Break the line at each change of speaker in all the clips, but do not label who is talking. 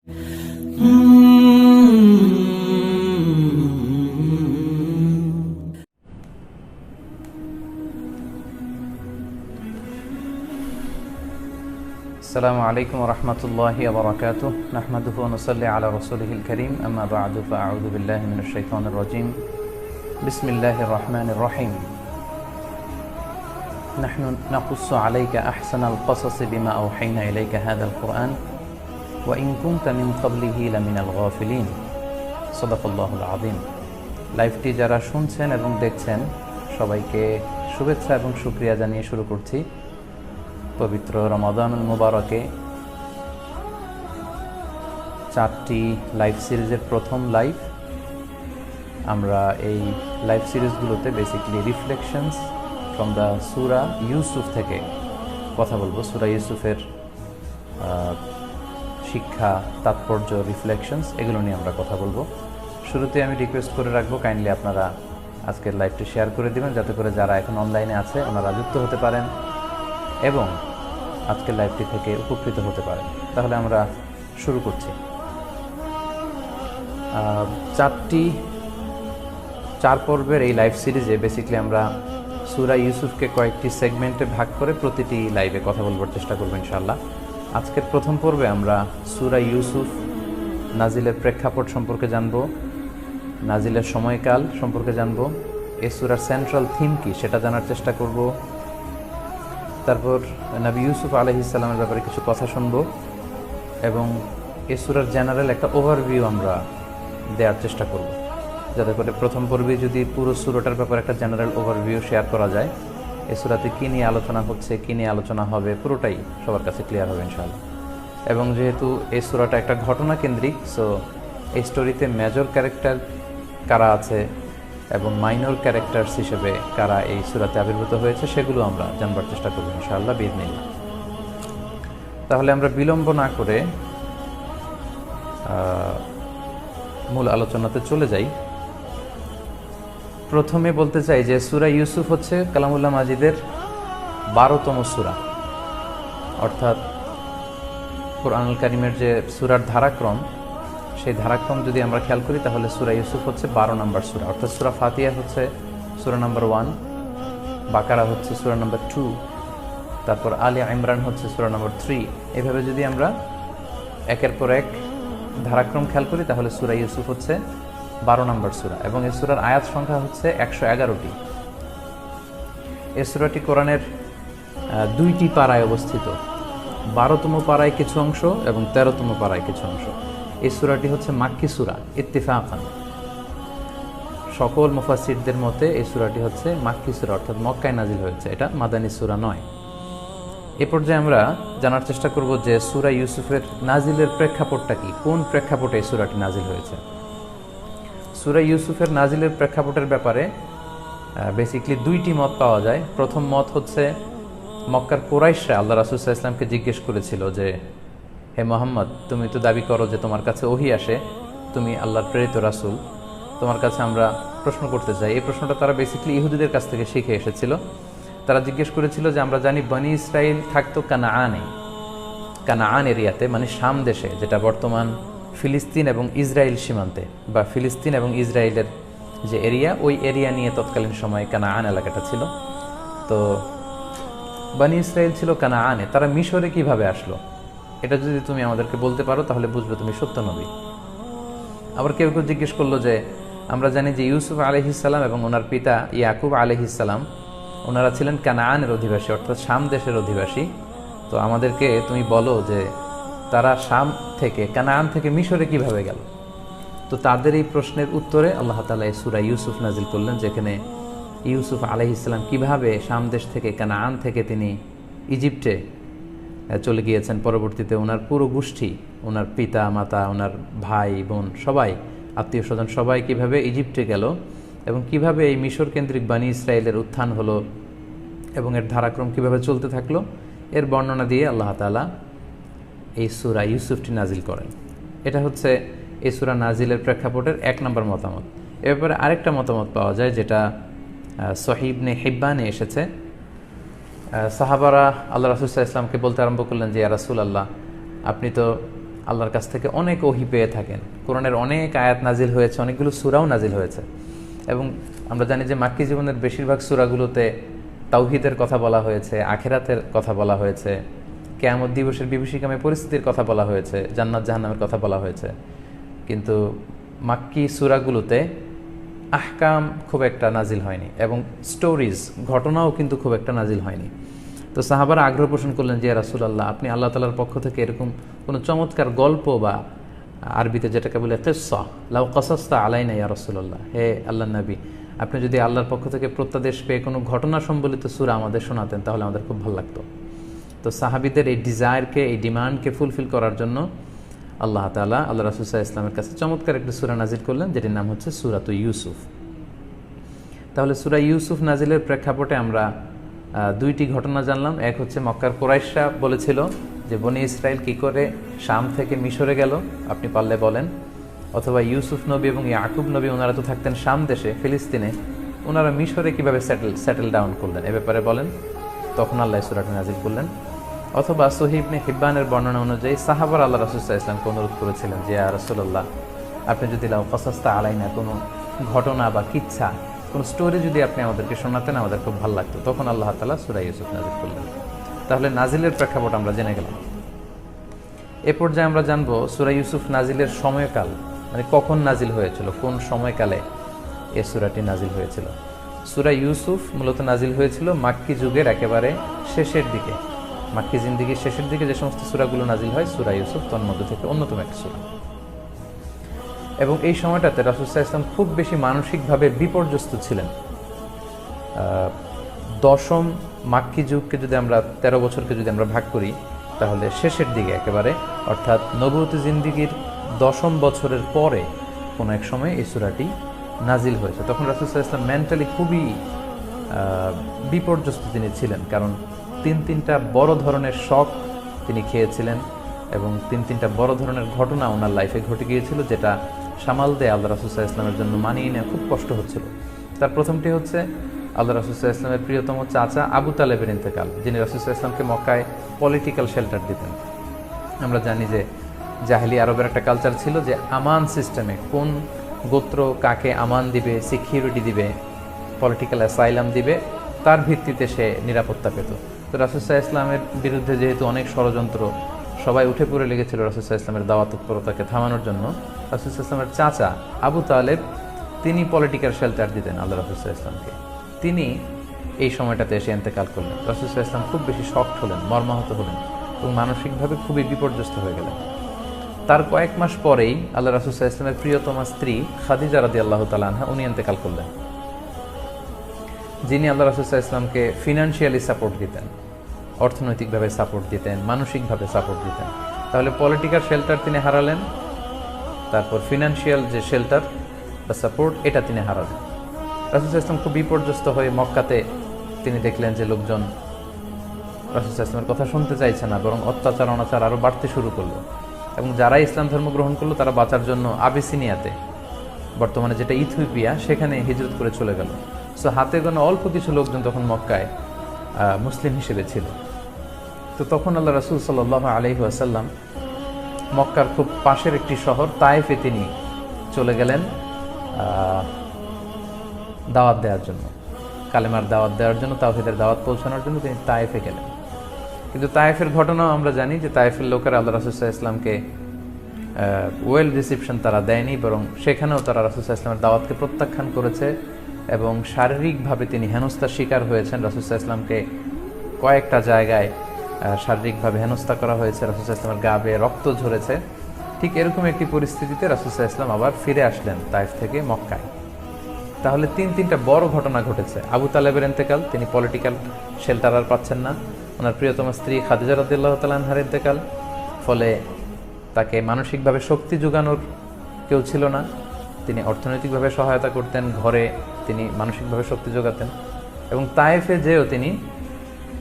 السلام عليكم ورحمة الله وبركاته نحمده ونصلي على رسوله الكريم أما بعد فأعوذ بالله من الشيطان الرجيم بسم الله الرحمن الرحيم نحن نقص عليك أحسن القصص بما أوحينا إليك هذا القرآن وإن كنت من قبله لمن الغافلين صدق الله العظيم লাইভটি যারা শুনছেন এবং দেখছেন সবাইকে শুভেচ্ছা এবং শুকরিয়া জানিয়ে শুরু করছি পবিত্র রমাদানুল মুবারকে 4টি লাইভ সিরিজের প্রথম লাইভ। আমরা এই লাইভ সিরিজগুলোতে basically reflections from the Surah Yusuf থেকে কথা বলবো। সূরা ইউসুফের শিক্ষা, তাৎপর্য, রিফ্লেকশনস এগুলো নিয়ে আমরা কথা বলবো। শুরুতে আমি রিকোয়েস্ট করে রাখবো কাইন্ডলি আপনারা আজকের লাইভটি শেয়ার করে দেবেন, যাতে করে যারা এখন অনলাইনে আছে ওনারা যুক্ত হতে পারেন এবং আজকের লাইভটি থেকে উপকৃত হতে পারেন। তাহলে আমরা শুরু করছি। 4 পর্বের এই লাইভ সিরিজে বেসিক্যালি আমরা সূরা ইউসুফকে কয়েকটি সেগমেন্টে ভাগ করে প্রতিটি লাইভে কথা বলবার চেষ্টা করব ইনশাআল্লাহ। আজকের প্রথম পর্বে আমরা সূরা ইউসুফ নাজিলের প্রেক্ষাপট সম্পর্কে জানব, নাজিলের সময়কাল সম্পর্কে জানব, এই সূরার সেন্ট্রাল থিম কি সেটা জানার চেষ্টা করব। তারপর নবী ইউসুফ আলাইহিস সালামের ব্যাপারে কিছু কথা শুনব এবং এই সূরার জেনারেল একটা ওভারভিউ আমরা দেওয়ার চেষ্টা করব, যাতে করে প্রথম পর্বে যদি পুরো সূরাটার ব্যাপারে একটা জেনারেল ওভারভিউ শেয়ার করা যায়, এই সূরাতে কী নিয়ে আলোচনা হচ্ছে, কী নিয়ে আলোচনা হবে, পুরোটাই সবার কাছে ক্লিয়ার হবে ইনশাআল্লাহ। এবং যেহেতু এই সূরাটা একটা ঘটনা কেন্দ্রিক, সো এই স্টোরিতে মেজর ক্যারেক্টার কারা আছে এবং মাইনর ক্যারেক্টার্স হিসেবে কারা এই সূরাতে আবির্ভূত হয়েছে সেগুলো আমরা জানবার চেষ্টা করব ইনশাআল্লাহ বিইذنিল্লাহ। তাহলে আমরা বিলম্ব না করে মূল আলোচনাতে চলে যাই। প্রথমে বলতে চাই যে সূরা ইউসুফ হচ্ছে কালামুল্লাহ মাজিদের 12তম সূরা, অর্থাৎ কুরআনুল কারীমের যে সূরার ধারাক্রম, সেই ধারাক্রম যদি আমরা খেয়াল করি তাহলে সূরা ইউসুফ হচ্ছে 12 নম্বর সূরা। অর্থাৎ সূরা ফাতিহা হচ্ছে সূরা নম্বর 1, বাকারা হচ্ছে সূরা নম্বর 2, তারপর আলে ইমরান হচ্ছে সূরা নম্বর 3। এভাবে যদি আমরা একের পর এক ধারাক্রম খেয়াল করি তাহলে সূরা ইউসুফ হচ্ছে 12 নম্বর সূরা এবং এই সূরার আয়াত সংখ্যা হচ্ছে 111টি। এই সূরাটি কোরআনের 2টি পাড়ায় অবস্থিত, 12তম পাড়ায় কিছু অংশ এবং 13তম পাড়ায় কিছু অংশ। এই সূরাটি হচ্ছে মাক্কি সূরা ইত্তিফাকান। সকল মুফাসসিরদের মতে এই সূরাটি হচ্ছে মাক্কি সূরা, অর্থাৎ মক্কায় নাজিল হয়েছে, এটা মাদানী সূরা নয়। এ পর্যায়ে আমরা জানার চেষ্টা করব যে সূরা ইউসুফের নাজিলের প্রেক্ষাপটটা কি, কোন প্রেক্ষাপটে এই সূরাটি নাজিল হয়েছে। সূরা ইউসুফের নাজিলের প্রেক্ষাপটের ব্যাপারে বেসিক্যালি 2টি মত পাওয়া যায়। প্রথম মত হচ্ছে মক্কার কুরাইশরা আল্লাহ রাসূল সাল্লাল্লাহু আলাইহি ওয়াসাল্লামকে জিজ্ঞেস করেছিল যে হে মুহাম্মদ, তুমি তো দাবি করো যে তোমার কাছে ওহী আসে, তুমি আল্লাহর প্রেরিত রাসূল, তোমার কাছে আমরা প্রশ্ন করতে চাই। এই প্রশ্নটা তারা বেসিক্যালি ইহুদিদের কাছ থেকে শিখে এসেছিল। তারা জিজ্ঞেস করেছিল যে আমরা জানি বনি ইসরাইল থাকতো কানাআন এরিয়াতে, মানে শাম দেশে, যেটা বর্তমান ফিলিস্তিন এবং ইসরায়েল সীমান্তে বা ফিলিস্তিন এবং ইসরায়েলের যে এরিয়া, ওই এরিয়া নিয়ে তৎকালীন সময়ে কানাআন এলাকাটা ছিল। তো বনি ইসরাইল ছিল কানাআনে, তারা মিশরে কিভাবে আসলো এটা যদি তুমি আমাদেরকে বলতে পারো তাহলে বুঝবে তুমি সত্য নবী। আবার কেউ কেউ জিজ্ঞেস করলো যে আমরা জানি যে ইউসুফ আলাইহিস সালাম এবং ওনার পিতা ইয়াকুব আলাইহিস সালাম ওনারা ছিলেন কানাআনের অধিবাসী, অর্থাৎ শাম দেশের অধিবাসী। তো আমাদেরকে তুমি বলো যে তারা শাম থেকে, কানাআন থেকে মিশরে কিভাবে গেল। তো তাদের এই প্রশ্নের উত্তরে আল্লাহ তাআলা এই সূরা ইউসুফ নাজিল করলেন, যেখানে ইউসুফ আলাইহিস সালাম কিভাবে শাম দেশ থেকে, কানাআন থেকে তিনি ইজিপ্টে চলে গিয়েছেন। পরবর্তীতে ওনার পুরো গোষ্ঠী, ওনার পিতা মাতা, ওনার ভাই বোন, সবাই আত্মীয় স্বজন সবাই কিভাবে ইজিপ্টে গেল এবং কিভাবে এই মিশর কেন্দ্রিক বনি ইসরায়েলের উত্থান হলো এবং এর ধারাক্রম কিভাবে চলতে থাকলো, এর বর্ণনা দিয়ে আল্লাহ তাআলা এই সূরা ইউসুফটি নাজিল করেন। এটা হচ্ছে এই সূরা নাজিলের প্রেক্ষাপটের 1 নম্বর মতামত। এ ব্যাপারে আরেকটা মতামত পাওয়া যায় যেটা সহিহ ইবনে হিব্বানে এসেছে। সাহাবারা আল্লাহ রাসূল সাল্লাল্লাহু আলাইহি ওয়াসাল্লামকে বলতে আরম্ভ করলেন যে ইয়া রাসূলুল্লাহ, আপনি তো আল্লাহর কাছ থেকে অনেক ওহী পেয়ে থাকেন, কোরআনের অনেক আয়াত নাজিল হয়েছে, অনেকগুলো সূরাও নাজিল হয়েছে। এবং আমরা জানি যে মাক্কি জীবনের বেশিরভাগ সূরাগুলোতে তাওহীদের কথা বলা হয়েছে, আখিরাতের কথা বলা হয়েছে, কিয়ামত দিবসের বিভীষিকাময় পরিস্থিতির কথা বলা হয়েছে, জান্নাত জাহান্নামের কথা বলা হয়েছে। কিন্তু মাক্কি সূরাগুলোতে আহকাম খুব একটা নাজিল হয়নি, এবং স্টোরিজ, ঘটনাও কিন্তু খুব একটা নাজিল হয়নি। তো সাহাবারা আগ্রহ পোষণ করলেন যে রাসূলুল্লাহ, আপনি আল্লাহ তাআলার পক্ষ থেকে এরকম কোনো চমৎকার গল্প, বা আরবিতে যেটাকে বলে কিসসা, লাউ কাসাসতা আলাইনা ইয়া রাসূলুল্লাহ, হে আল্লাহর নবী, আপনি যদি আল্লাহর পক্ষ থেকে প্রত্যাদেশ পেয়ে কোনো ঘটনা সম্বলিত সূরা আমাদের শোনাতেন তাহলে আমাদের খুব ভালো লাগতো। তো সাহাবীদের এই ডিজায়ারকে, এই ডিমান্ডকে ফুলফিল করার জন্য আল্লাহ তাআলা আল্লাহ রাসূল সাল্লাল্লাহু আলাইহি ওয়াসাল্লামের কাছে চমৎকার একটা সূরা নাজিল করলেন, যেটির নাম হচ্ছে সূরাতু ইউসুফ। তাহলে সূরা ইউসুফ নাজিলের প্রেক্ষাপটে আমরা দুইটি ঘটনা জানলাম। এক হচ্ছে মক্কার কুরাইশরা বলেছিল যে বনি ইসরাইল কী করে শাম থেকে মিশরে গেল, আপনি পারলে বলেন। অথবা ইউসুফ নবী এবং ইয়াকুব নবী, ওনারা তো থাকতেন শাম দেশে, ফিলিস্তিনে, ওনারা মিশরে কীভাবে সেটেল ডাউন করলেন, এ ব্যাপারে বলেন। তখন আল্লাহ সূরাটি নাজিল করলেন। অথবা সহিহ ইবনে হিব্বানের বর্ণনা অনুযায়ী সাহাবারা আল্লাহ রাসূল সাল্লাল্লাহু আলাইহি ওয়াসাল্লামকে অনুরোধ করেছিলেন যে ইয়া রাসূলুল্লাহ, আপনি যদি লাউ কাসাসতা আলাইনা, কোনো ঘটনা বা কিচ্ছা, কোনো স্টোরি যদি আপনি আমাদেরকে শোনাতেন আমাদের খুব ভালো লাগতো। তখন আল্লাহ তাআলা সূরা ইউসুফ নাজিল করলেন। তাহলে নাজিলের প্রেক্ষাপট আমরা জেনে গেলাম। এ পর্যায়ে আমরা জানবো সূরা ইউসুফ নাজিলের সময়কাল, মানে কখন নাজিল হয়েছিল, কোন সময়কালে এ সূরাটি নাজিল হয়েছিল। সূরা ইউসুফ মূলত নাজিল হয়েছিল মাক্কি যুগের একেবারে শেষের দিকে, মাক্কি জিন্দেগির শেষের দিকে যে সমস্ত সূরাগুলো নাজিল হয়, সূরা ইউসুফ তন্মধ্যে থেকে অন্যতম একটা সূরা। এবং এই সময়টাতে রাসূল সাল্লাল্লাহু আলাইহি ওয়াসাল্লাম খুব বেশি মানসিকভাবে বিপর্যস্ত ছিলেন। দশম মাক্কি যুগকে যদি আমরা 13 বছরকে যদি আমরা ভাগ করি, তাহলে শেষের দিকে একেবারে, অর্থাৎ নবুয়তি জিন্দেগির 10ম বছরের পরে কোনো এক সময় এই সূরাটি নাজিল হয়েছে। তখন রাসূল সাল্লাল্লাহু আলাইহি ওয়াসাল্লাম মেন্টালি খুবই বিপর্যস্ত তিনি ছিলেন, কারণ তিনটা বড় ধরনের শক তিনি খেয়েছিলেন, এবং তিনটা বড় ধরনের ঘটনা ওনার লাইফে ঘটে গিয়েছিল, যেটা সামাল দেয় আল্লাহ রাসূল সাল্লাল্লাহু আলাইহি ওয়াসাল্লামের জন্য মানিয়ে নেওয়া খুব কষ্ট হচ্ছিল। তার প্রথমটি হচ্ছে আল্লাহ রাসূল সাল্লাল্লাহু আলাইহি ওয়াসাল্লামের প্রিয়তম চাচা আবু তালেবের ইন্তেকাল, যিনি রাসূল সাল্লাল্লাহু আলাইহি ওয়াসাল্লামকে মক্কায় পলিটিক্যাল শেল্টার দিতেন। আমরা জানি যে জাহেলি আরবের একটা কালচার ছিল যে আমান সিস্টেমে কোন গোত্র কাকে আমান দিবে, সিকিউরিটি দিবে, পলিটিক্যাল অ্যাসাইলাম দিবে, তার ভিত্তিতে সে নিরাপত্তা পেত। তো রাসূল সাল্লাল্লাহু আলাইহি ওয়াসাল্লামের বিরুদ্ধে যেহেতু অনেক ষড়যন্ত্র, সবাই উঠে পড়ে লেগেছিল রাসূল সাল্লাল্লাহু আলাইহি ওয়াসাল্লামের দাওয়াত তৎপরতাকে থামানোর জন্য, রাসূল সাল্লাল্লাহু আলাইহি ওয়াসাল্লামের চাচা আবু তালেব তিনি পলিটিক্যাল শেল্টার দিতেন আল্লাহ রাসূল সাল্লাল্লাহু আলাইহি ওয়াসাল্লামকে। তিনি এই সময়টাতে এসে ইন্তেকাল করলেন। রাসূল সাল্লাল্লাহু আলাইহি ওয়াসাল্লাম খুব বেশি শকড হলেন, মর্মাহত হলেন, এবং মানসিকভাবে খুবই বিপর্যস্ত হয়ে গেলেন। তার কয়েক মাস পরেই আল্লাহ রাসূল সাল্লাল্লাহু আলাইহি ওয়াসাল্লামের প্রিয়তমা স্ত্রী খাদিজা রাদিয়াল্লাহু তাআলা আনহা, উনি ইন্তেকাল করলেন, যিনি আল্লাহ রাসূল সাল্লাল্লাহু আলাইহি ওয়াসাল্লামকে ফিনান্সিয়ালি সাপোর্ট দিতেন, অর্থনৈতিকভাবে সাপোর্ট দিতেন, মানসিকভাবে সাপোর্ট দিতেন। তাহলে পলিটিক্যাল শেল্টার তিনি হারালেন, তারপর ফিনান্সিয়াল যে শেল্টার বা সাপোর্ট, এটা তিনি হারালেন। রাসূল সাল্লাল্লাহু আলাইহি ওয়াসাল্লাম খুব বিপর্যস্ত হয়ে মক্কাতে তিনি দেখলেন যে লোকজন রাসূল সাল্লাল্লাহু আলাইহি ওয়াসাল্লামের কথা শুনতে চাইছে না, বরং অত্যাচার অনাচার আরও বাড়তে শুরু করলো। এবং যারা ইসলাম ধর্ম গ্রহণ করলো তারা বাঁচার জন্য আবিসিনিয়াতে, বর্তমানে যেটা ইথিওপিয়া, সেখানে হিজরত করে চলে গেল। সো হাতে গোনা অল্প কিছু লোকজন তখন মক্কায় মুসলিম হিসেবে ছিল। তো তখন আল্লাহ রাসূল সাল্লাল্লাহু আলাইহি ওয়াসাল্লাম মক্কার খুব পাশের একটি শহর তায়েফে তিনি চলে গেলেন দাওয়াত দেওয়ার জন্য, কালেমার দাওয়াত দেওয়ার জন্য, তাওহীদের দাওয়াত পৌঁছানোর জন্য তিনি তায়েফে গেলেন। কিন্তু তায়েফের ঘটনাও আমরা জানি যে তায়েফের লোকেরা আল্লাহ রাসূল সাল্লাল্লাহু আলাইহি ওয়াসাল্লামকে ওয়েল রিসিপশন তারা দেয়নি, বরং সেখানেও তারা রাসূল সাল্লাল্লাহু আলাইহি ওয়াসাল্লামের দাওয়াতকে প্রত্যাখ্যান করেছে, এবং শারীরিকভাবে তিনি হেনস্থার শিকার হয়েছেন। রাসূল সাল্লাল্লাহু আলাইহি ওয়াসাল্লামকে কয়েকটা জায়গায় শারীরিকভাবে হেনস্থা করা হয়েছে, রাসূল সাল্লাল্লাহু আলাইহি ওয়াসাল্লামের গা বেয়ে রক্ত ঝরেছে। ঠিক এরকম একটি পরিস্থিতিতে রাসূল সাল্লাল্লাহু আলাইহি ওয়াসাল্লাম আবার ফিরে আসলেন তায়েফ থেকে মক্কায়। তাহলে তিনটা বড় ঘটনা ঘটেছে। আবু তালেবের ইন্তেকাল, তিনি পলিটিক্যাল শেল্টার আর পাচ্ছেন না। ওনার প্রিয়তম স্ত্রী খাদিজা রাদিয়াল্লাহু তাআলা আনহার ইন্তেকাল, ফলে তাকে মানসিকভাবে শক্তি যোগানোর কেউ ছিল না। তিনি অর্থনৈতিকভাবে সহায়তা করতেন, ঘরে তিনি মানসিকভাবে শক্তি যোগাতেন, এবং তায়েফে যেও তিনি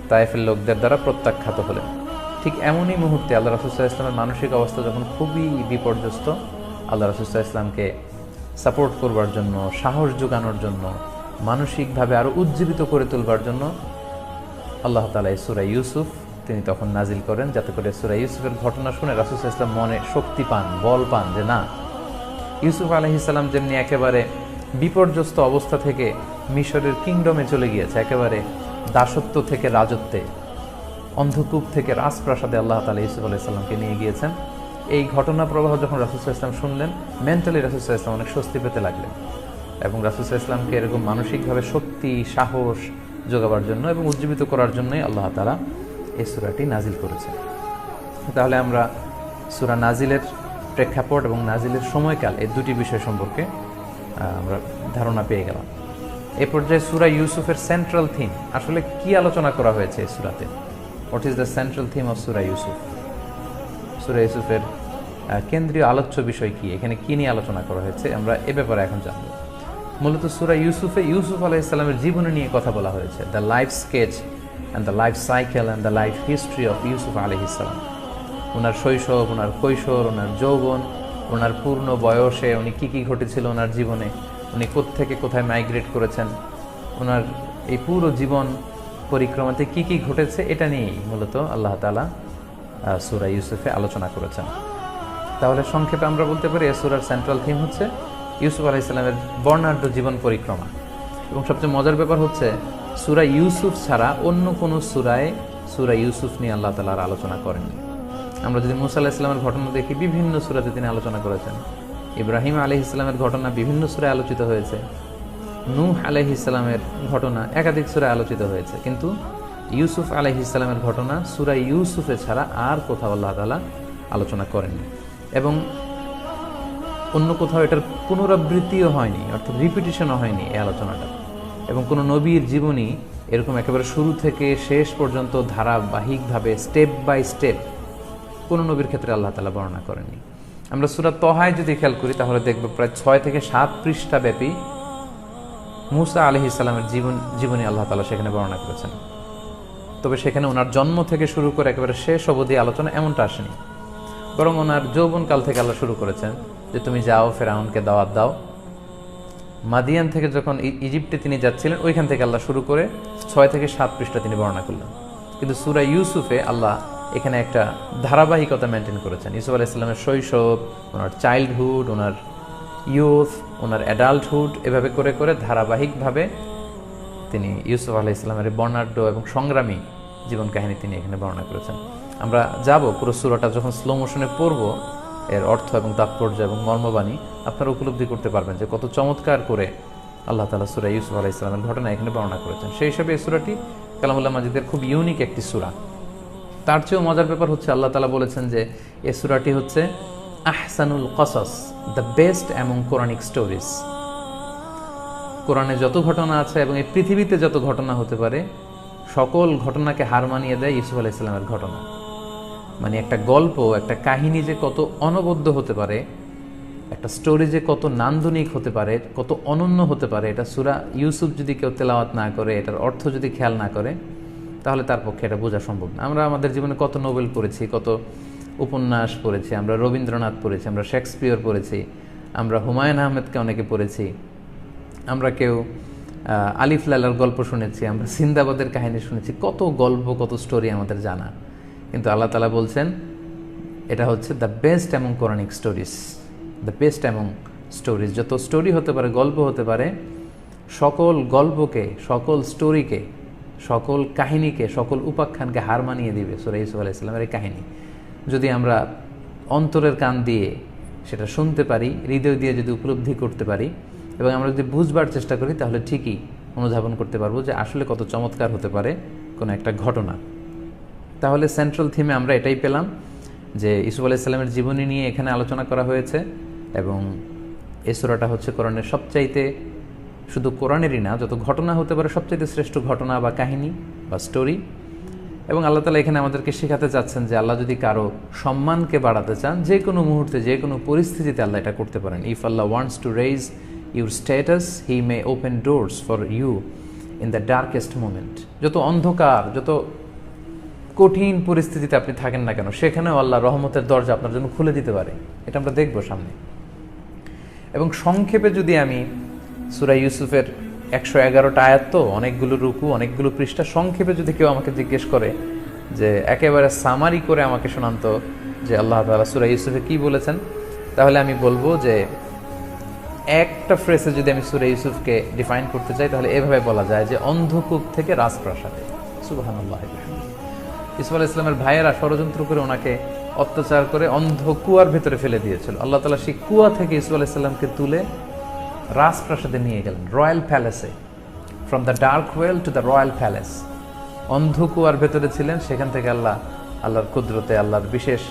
তায়েফের লোকদের দ্বারা প্রত্যাখ্যাত হলেন। ঠিক এমনই মুহূর্তে আল্লাহ রাসূল সাল্লাল্লাহু আলাইহি ওয়াসাল্লামের মানসিক অবস্থা যখন খুবই বিপর্যস্ত, আল্লাহ রাসূল সাল্লাল্লাহু আলাইহি ওয়াসাল্লামকে সাপোর্ট করবার জন্য, সাহস যোগানোর জন্য, মানসিকভাবে আরও উজ্জীবিত করে তুলবার জন্য আল্লাহ তাআলা সূরা ইউসুফ তিনি তখন নাজিল করেন, যাতে করে সূরা ইউসুফের ঘটনা শুনে রাসূল সাল্লাল্লাহু আলাইহি ওয়াসাল্লাম মনে শক্তি পান, বল পান, যে না, ইউসুফ আলাইহিস সালাম যেমনি একেবারে বিপর্যস্ত অবস্থা থেকে মিশরের কিংডমে চলে গিয়েছে, একেবারে দাসত্ব থেকে রাজত্বে, অন্ধকূপ থেকে রাজপ্রাসাদে আল্লাহ তাআলা ইউসুফ আলাইহিস সালামকে নিয়ে গিয়েছেন। এই ঘটনা প্রবাহ যখন রাসূল সাল্লাল্লাহু আলাইহি ওয়াসাল্লাম শুনলেন, মেন্টালি রাসূল সাল্লাল্লাহু আলাইহি ওয়াসাল্লাম অনেক স্বস্তি পেতে লাগলেন, এবং রাসূল সাল্লাল্লাহু আলাইহি ওয়াসাল্লামকে এরকম মানসিকভাবে শক্তি, সাহস যোগাবার জন্য এবং উজ্জীবিত করার জন্যই আল্লাহ তাআলা এই সূরাটি নাজিল করেছেন। তাহলে আমরা সূরা নাজিলের প্রেক্ষাপট এবং নাজিলের সময়কাল, এই দুটি বিষয় সম্পর্কে আমরা ধারণা পেয়ে গেলাম। এই পর্যায়ে সূরা ইউসুফের সেন্ট্রাল থিম, আসলে কি আলোচনা করা হয়েছে এই সূরাতে? What is the central theme of Surah Yusuf? Surah ইউসুফের কেন্দ্রীয় আলোচ্য বিষয় কি, এখানে কি নিয়ে আলোচনা করা হয়েছে, আমরা এ ব্যাপারে এখন জানব। মূলত সূরা ইউসুফে ইউসুফ আলাইহিস সালামের জীবনী নিয়ে কথা বলা হয়েছে, the life sketch and the life cycle and the life history of Yusuf আলাইহিস সালাম। ওনার শৈশব, ওনার কৈশোর, ওনার যৌবন, ওনার পূর্ণ বয়সে উনি কী কী ঘটেছিল ওনার জীবনে, উনি কোত্থেকে কোথায় মাইগ্রেট করেছেন, ওনার এই পুরো জীবন পরিক্রমাতে কী কী ঘটেছে, এটা নিয়েই মূলত আল্লাহ তাআলা সূরা ইউসুফে আলোচনা করেছেন। তাহলে সংক্ষেপে আমরা বলতে পারি এই সূরার সেন্ট্রাল থিম হচ্ছে ইউসুফ আলাইহিস সালামের বর্ণাঢ্য জীবন পরিক্রমা। এবং সবচেয়ে মজার ব্যাপার হচ্ছে সূরা ইউসুফ ছাড়া অন্য কোনো সূরায় সূরা ইউসুফ নিয়ে আল্লাহ তাআলা আলোচনা করেননি। আমরা যদি মুসা আলাইহিস সালামের ঘটনা দেখি, বিভিন্ন সূরাতে তিনি আলোচনা করেছেন। ইব্রাহিম আলাইহিস সালামের ঘটনা বিভিন্ন সূরায় আলোচিত হয়েছে। নূহ আলাইহিস সালামের ঘটনা একাধিক সূরায় আলোচিত হয়েছে, কিন্তু ইউসুফ আলাইহিস সালামের ঘটনা সূরা ইউসুফে ছাড়া আর কোথাও আল্লাহ তাআলা আলোচনা করেননি, এবং অন্য কোথাও এটার পুনরাবৃত্তিও হয়নি, অর্থাৎ রিপিটিশনও হয়নি এই আলোচনাটা। এবং কোনো নবীর জীবনী এরকম একেবারে শুরু থেকে শেষ পর্যন্ত ধারাবাহিকভাবে স্টেপ বাই স্টেপ কোনো নবীর ক্ষেত্রে আল্লাহ তাআলা বর্ণনা করেননি। আমরা সূরা তহায় যদি খেয়াল করি, তাহলে দেখব প্রায় 6 থেকে 7 পৃষ্ঠা ব্যাপী মুসা আলাইহিস সালামের জীবনী আল্লাহ তাআলা সেখানে বর্ণনা করেছেন। তবে সেখানে ওনার জন্ম থেকে শুরু করে একেবারে শেষ অবধি আলোচনা এমনটা আসেনি, বরং ওনার যৌবনকাল থেকে আল্লাহ শুরু করেছেন যে তুমি যাও, ফেরাউনকে দাওয়াত দাও। মাদিয়ান থেকে যখন ইজিপ্টে তিনি যাচ্ছিলেন, ওইখান থেকে আল্লাহ শুরু করে 6 থেকে 7 পৃষ্ঠা তিনি বর্ণনা করলেন। কিন্তু সূরা ইউসুফে আল্লাহ এখানে একটা ধারাবাহিকতা মেনটেন করেছেন। ইউসুফ আলাইহিস সালামের শৈশব, ওনার চাইল্ডহুড, ওনার ইউথ, ওনার অ্যাডাল্টহুড, এভাবে করে করে ধারাবাহিকভাবে তিনি ইউসুফ আলাইহিস সালামের বর্ণাঢ্য এবং সংগ্রামী জীবন কাহিনী তিনি এখানে বর্ণনা করেছেন। আমরা যাব পুরো সূরাটা যখন স্লো মোশনে পড়ব, এর অর্থ এবং তাৎপর্য এবং মর্মবাণী আপনারা উপলব্ধি করতে পারবেন যে কত চমৎকার করে আল্লাহ তাআলা সূরা ইউসুফ আলাইহিস সালামের ঘটনা এখানে বর্ণনা করেছেন। সেই হিসাবে এই সূরাটি কালামুল্লাহ মাজিদের খুব ইউনিক একটি সূরা। তার চেয়েও মজার ব্যাপার হচ্ছে আল্লাহ তাআলা বলেছেন যে এই সূরাটি হচ্ছে Ahsanul cautious, the best among Quranic stories. কোরআনে যত ঘটনা আছে এবং এই পৃথিবীতে যত ঘটনা হতে পারে, সকল ঘটনাকে হার মানিয়ে দেয় ইউসুফ আলাইহিস সালামের ঘটনা। মানে একটা গল্প, একটা কাহিনী যে কত অনবদ্য হতে পারে, একটা স্টোরি যে কত নান্দনিক হতে পারে, কত অনন্য হতে পারে, এটা সূরা ইউসুফ যদি কেউ তেলাওয়াত না করে, এটার অর্থ যদি খেয়াল না করে, তাহলে তার পক্ষে এটা বোঝা সম্ভব না। আমরা আমাদের জীবনে কত নোবেল পড়েছি, কত উপন্যাস পড়েছি, আমরা রবীন্দ্রনাথ পড়েছি, আমরা শেক্সপিয়র পড়েছি, আমরা হুমায়ুন আহমেদকে অনেকে পড়েছি, আমরা কেউ আলিফ লায়লার গল্প শুনেছি, আমরা সিন্দাবাদের কাহিনী শুনেছি, কত গল্প, কত স্টোরি আমাদের জানা। কিন্তু আল্লাহ তাআলা বলছেন এটা হচ্ছে the best among Quranic stories, the best among stories. যত স্টোরি হতে পারে, গল্প হতে পারে, সকল গল্পকে, সকল স্টোরিকে, সকল কাহিনীকে, সকল উপাখ্যানকে হার মানিয়ে দিবে সূরা ইউসুফ আলাইহিস সালামের এই কাহিনী। যদি আমরা অন্তরের কান দিয়ে সেটা শুনতে পারি, হৃদয় দিয়ে যদি উপলব্ধি করতে পারি, এবং আমরা যদি বুঝবার চেষ্টা করি, তাহলে ঠিকই অনুধাবন করতে পারবো যে আসলে কত চমৎকার হতে পারে কোনো একটা ঘটনা। তাহলে সেন্ট্রাল থিমে আমরা এটাই পেলাম যে ইউসুফ আলাইহিস সালামের জীবনী নিয়ে এখানে আলোচনা করা হয়েছে, এবং এই সূরাটা হচ্ছে কোরআনের সবচাইতে, শুধু কোরআনেরই না, যত ঘটনা হতে পারে সবচাইতে শ্রেষ্ঠ ঘটনা বা কাহিনী বা স্টোরি। এবং আল্লাহ তাআলা এখানে আমাদেরকে শেখাতে চাচ্ছেন যে আল্লাহ যদি কারো সম্মানকে বাড়াতে চান, যে কোনো মুহূর্তে, যে কোনো পরিস্থিতিতে আল্লাহ এটা করতে পারেন। ইফ আল্লাহ wants to raise your status, he may open doors for you in the darkest moment. যত অন্ধকার, যত কঠিন পরিস্থিতিতে আপনি থাকেন না কেন, সেখানেও আল্লাহ রহমতের দরজা আপনার জন্য খুলে দিতে পারে। এটা আমরা দেখব সামনে। এবং সংক্ষেপে যদি আমি সূরা ইউসুফের 111টা আয়াত, তো অনেকগুলো রুকু, অনেকগুলো পৃষ্ঠা, সংক্ষেপে যদি কেউ আমাকে জিজ্ঞেস করে যে একেবারে সামারি করে আমাকে শোনান তো যে আল্লাহ তাআলা সূরা ইউসুফে কি বলেছেন, তাহলে আমি বলবো যে একটা ফ্রেজে যদি আমি সূরা ইউসুফকে ডিফাইন করতে চাই তাহলে এভাবে বলা যায় যে অন্ধকূপ থেকে রাজপ্রাসাদে। সুবহানাল্লাহ। ইউসুফ আলাইহিস সালামের ভাইয়েরা ষড়যন্ত্র করে ওনাকে অত্যাচার করে অন্ধ কুয়ার ভেতরে ফেলে দিয়েছিল। আল্লাহ তাআলা সেই কুয়া থেকে ইউসুফ আলাইহিস সালামকে তুলে রাজপ্রাসাদে নিয়ে গেলেন, রয়্যাল প্যালেসে। From the dark well to the royal palace. অন্ধ কুয়ার ভেতরে ছিলেন, সেখান থেকে আল্লাহর কুদরতে, আল্লাহর বিশেষ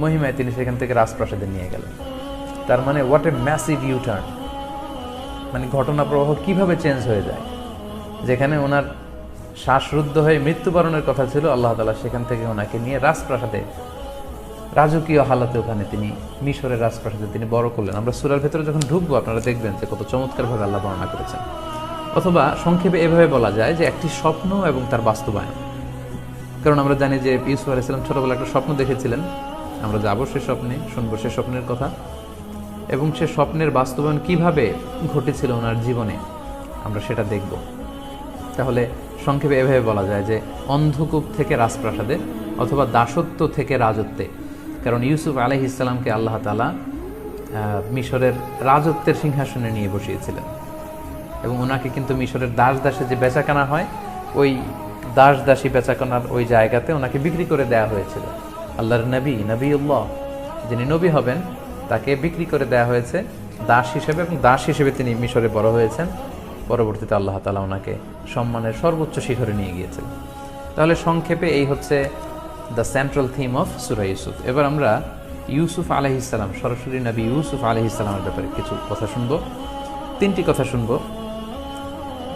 মহিমায় তিনি সেখান থেকে রাজপ্রাসাদে নিয়ে গেলেন। তার মানে what a massive U turn, মানে ঘটনা প্রবাহ কিভাবে চেঞ্জ হয়ে যায়। যেখানে ওনার শ্বাসরুদ্ধ হয়ে মৃত্যুবরণের কথা ছিল, আল্লাহ তাআলা সেখান থেকে ওনাকে নিয়ে রাজপ্রাসাদে, রাজকীয় হালাতে ওখানে তিনি মিশরের রাজপ্রাসাদে তিনি বড় করলেন। আমরা সূরার ভেতরে যখন ঢুকবো আপনারা দেখবেন যে কত চমৎকারভাবে আল্লাহ বর্ণনা করেছেন। অথবা সংক্ষেপে এভাবে বলা যায় যে একটি স্বপ্ন এবং তার বাস্তবায়ন। কারণ আমরা জানি যে ইউসুফ আলাইহিস সালাম ছোটবেলা একটা স্বপ্ন দেখেছিলেন, আমরা যাবো সে স্বপ্নে, শুনবো সে স্বপ্নের কথা, এবং সে স্বপ্নের বাস্তবায়ন কিভাবে ঘটেছিল ওনার জীবনে আমরা সেটা দেখব। তাহলে সংক্ষেপে এভাবে বলা যায় যে অন্ধকূপ থেকে রাজপ্রাসাদে অথবা দাসত্ব থেকে রাজত্বে। কারণ ইউসুফ আলাইহিস সালামকে আল্লাহ তাআলা মিশরের রাজত্বের সিংহাসনে নিয়ে বসিয়েছিলেন, এবং ওনাকে কিন্তু মিশরের দাস দাসে যে বেচাকেনা হয়, ওই দাস দাসী বেচাকেনার ওই জায়গাতে ওনাকে বিক্রি করে দেওয়া হয়েছিল। আল্লাহর নবীউল্লাহ যিনি নবী হবেন তাকে বিক্রি করে দেওয়া হয়েছে দাস হিসেবে, এবং দাস হিসেবে তিনি মিশরে বড় হয়েছেন। পরবর্তীতে আল্লাহ তাআলা ওনাকে সম্মানের সর্বোচ্চ শিখরে নিয়ে গিয়েছেন। তাহলে সংক্ষেপে এই হচ্ছে the central theme of Surah Yusuf. এবার আমরা ইউসুফ আলাইহিস সালাম, সরাসরি নবী ইউসুফ আলাইহিস সালামের ব্যাপারে কিছু কথা শুনবো। 3টি কথা শুনবো।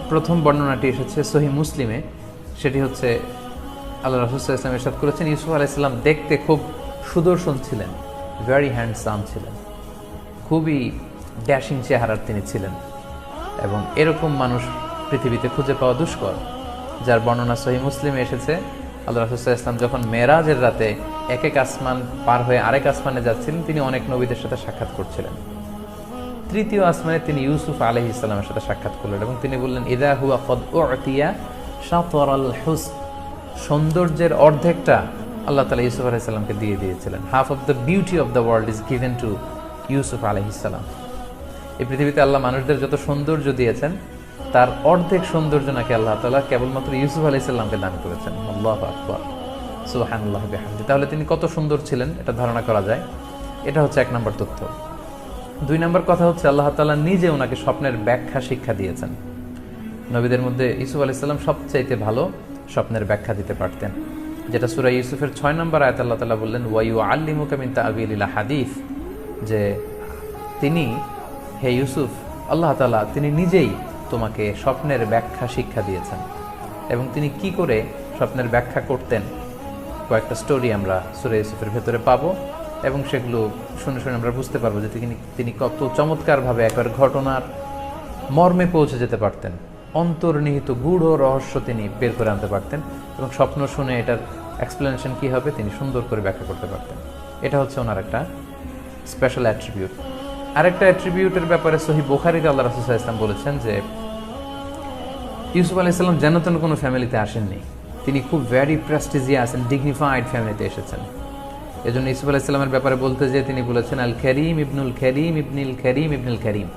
প্রথম বর্ণনাটি এসেছে সহিহ মুসলিমে, সেটি হচ্ছে আল্লাহ রাসূল সাল্লাল্লাহু আলাইহি ওয়াসাল্লাম ইরশাদ করেছেন, ইউসুফ আলাইহিস সালাম দেখতে খুব সুদর্শন ছিলেন, ভেরি হ্যান্ডসাম ছিলেন, খুবই ড্যাশিং চেহারার তিনি ছিলেন, এবং এরকম মানুষ পৃথিবীতে খুঁজে পাওয়া দুষ্কর। যার বর্ণনা সহিহ মুসলিমে এসেছে, আল্লাহ রাসূল সাল্লাল্লাহু আলাইহি ওয়াসাল্লাম যখন মেরাজের রাতে এক আসমান পার হয়ে আরেক আসমানে যাচ্ছিলেন, তিনি অনেক নবীদের সাথে সাক্ষাৎ করছিলেন। 3য় আসমানে তিনি ইউসুফ আলাইহিস সালামের সাথে সাক্ষাৎ করলেন, এবং তিনি বললেন, ইযা হুয়া ক্বাদ উ'তিয়া শাতরাল হুসন, সৌন্দর্যের অর্ধেকটা আল্লাহ তাআলা ইউসুফ আলাইহিস সালামকে দিয়ে দিয়েছিলেন। Half of the beauty of the world is given to Yusuf আলাইহিস সালাম। এই পৃথিবীতে আল্লাহ মানুষদের যত সৌন্দর্য দিয়েছেন তার অর্ধেক সৌন্দর্য নাকি আল্লাহ তাআলা কেবলমাত্র ইউসুফ আলাইহিস সালামকে দান করেছেন। আল্লাহু আকবার, সুবহানাল্লাহি ওয়া বিহামদিহি। তাহলে তিনি কত সুন্দর ছিলেন এটা ধারণা করা যায়। এটা হচ্ছে 1 নম্বর তথ্য। 2 নম্বর কথা হচ্ছে আল্লাহ তাআলা নিজে ওনাকে স্বপ্নের ব্যাখ্যা শিক্ষা দিয়েছেন। নবীদের মধ্যে ইউসুফ আলাইহিস সালাম সবচাইতে ভালো স্বপ্নের ব্যাখ্যা দিতে পারতেন, যেটা সূরা ইউসুফের 6 নম্বর আয়াতে আল্লাহ তাআলা বললেন, ওয়া ইউআল্লিমুকা মিন তা'বিলিল হাদিস, যে তিনি, হে ইউসুফ, আল্লাহ তাআলা তিনি নিজেই তোমাকে স্বপ্নের ব্যাখ্যা শিক্ষা দিয়েছেন। এবং তিনি কি করে স্বপ্নের ব্যাখ্যা করতেন কয়েকটা স্টোরি আমরা সূরা ইউসুফের ভেতরে পাবো, এবং সেগুলো শুনে শুনে আমরা বুঝতে পারবো যে তিনি কত চমৎকারভাবে একবার ঘটনার মর্মে পৌঁছে যেতে পারতেন, অন্তর্নিহিত গূঢ় রহস্য তিনি বের করে আনতে পারতেন, এবং স্বপ্ন শুনে এটার এক্সপ্লেনেশন কী হবে তিনি সুন্দর করে ব্যাখ্যা করতে পারতেন। এটা হচ্ছে ওনার একটা স্পেশাল অ্যাট্রিবিউট। আরেকটা অ্যাট্রিবিউটের ব্যাপারে সহিহ বুখারীতে আল্লাহ রাসূল সাল্লাল্লাহু আলাইহি ওয়াসাল্লাম বলেছেন যে ইউসুফ আলাইহিস সালাম যেন তেন কোনো ফ্যামিলিতে আসেননি, তিনি খুব ভেরি প্রেস্টিজিয়াস এন্ড ডিগনিফাইড ফ্যামিলিতে এসেছেন। এজন্য ইউসুফ আলাইহিস সালামের ব্যাপারে বলতে যেয়ে তিনি বলেছেন, আল কারীম ইবনুল কারীম ইবনুল কারীম ইবনুল কারীম,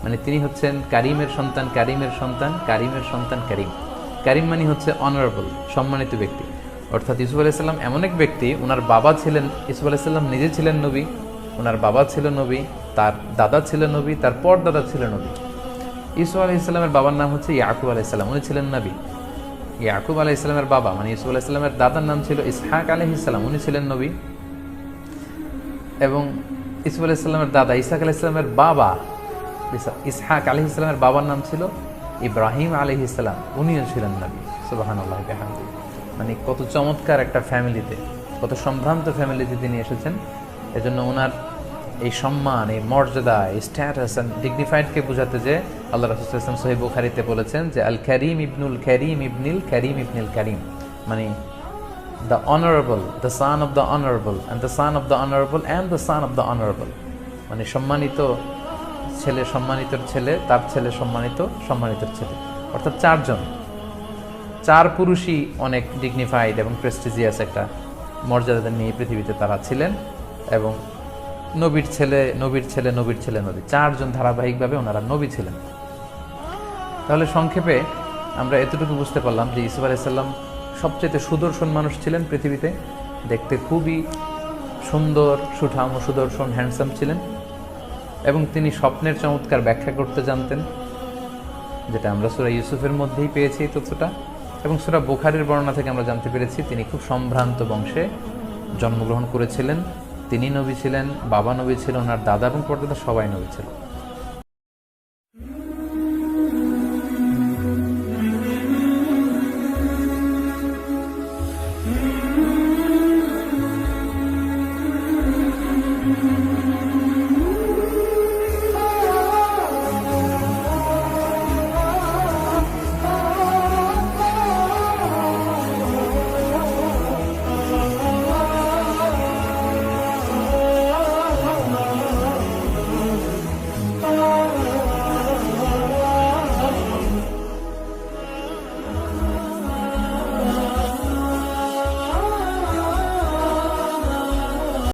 মানে তিনি হচ্ছেন কারিমের সন্তান, কারিমের সন্তান, কারিমের সন্তান কারিম। কারিম মানে হচ্ছে অনারেবল, সম্মানিত ব্যক্তি। অর্থাৎ ইউসুফ আলাইহিস সালাম এমন এক ব্যক্তি, ওনার বাবা ছিলেন, ইউসুফ আলাইহিস সালাম নিজে ছিলেন নবী, ওনার বাবা ছিল নবী, তার দাদা ছিল নবী, তার পর দাদা ছিল নবী। ইউসুফ আলাইহিস সালামের বাবার নাম হচ্ছে ইয়াকুব আলাইহিস সালাম, উনি ছিলেন নবী। ইয়াকুব আলাইহিস সালামের বাবা মানে ইউসুফ আলাইহিস সালামের দাদার নাম ছিল ইসহাক আলাইহিস সালাম, উনি ছিলেন নবী। এবং ইউসুফ আলাইহিস সালামের দাদা ইসহাক আলাইহিস সালামের বাবা, ইসহাক আলাইহিস সালামের বাবার নাম ছিল ইব্রাহিম আলাইহিস সালাম, উনিও ছিলেন নবী। সুবহানাল্লাহি ওয়া বিহামদিহি। মানে কত চমৎকার একটা ফ্যামিলিতে, কত সম্ভ্রান্ত ফ্যামিলিতে তিনি এসেছেন। এজন্য ওনার এই সম্মান, এই মর্যাদা, এই স্ট্যাটাস অ্যান্ড ডিগনিফাইডকে বোঝাতে যে আল্লাহ রাসূল সাল্লাল্লাহু আলাইহি ওয়াসাল্লাম সহিহ বুখারীতে বলেছেন যে আল কারীম ইবনুল কারীম ইবনুল কারীম ইবনুল কারীম, মানে the honorable, the son of the honorable, and the son of the honorable, and the son of the honorable, মানে সম্মানিত ছেলে, সম্মানিতর ছেলে, তার ছেলে সম্মানিত, সম্মানিতর ছেলে, অর্থাৎ 4 জন। চার পুরুষই অনেক ডিগনিফাইড এবং প্রেস্টিজিয়াস একটা মর্যাদা নিয়ে পৃথিবীতে তারা ছিলেন, এবং নবীর ছেলে নবীর ছেলে নবীর ছেলে নবী, চারজন ধারাবাহিকভাবে ওনারা নবী ছিলেন। তাহলে সংক্ষেপে আমরা এতটুকু বুঝতে পারলাম যে ইউসুফ আলাইহিস সালাম সবচেয়ে সুদর্শন মানুষ ছিলেন পৃথিবীতে, দেখতে খুবই সুন্দর, সুঠাম ও সুদর্শন, হ্যান্ডসাম ছিলেন, এবং তিনি স্বপ্নের চমৎকার ব্যাখ্যা করতে জানতেন, যেটা আমরা সূরা ইউসুফের মধ্যেই পেয়েছি এই তথ্যটা, এবং সূরা বুখারীর বর্ণনা থেকে আমরা জানতে পেরেছি তিনি খুব সম্ভ্রান্ত বংশে জন্মগ্রহণ করেছিলেন। তিনি নবী ছিলেন, বাবা নবী ছিলেন, ওনার দাদা এবং পরদাদা সবাই নবী ছিল।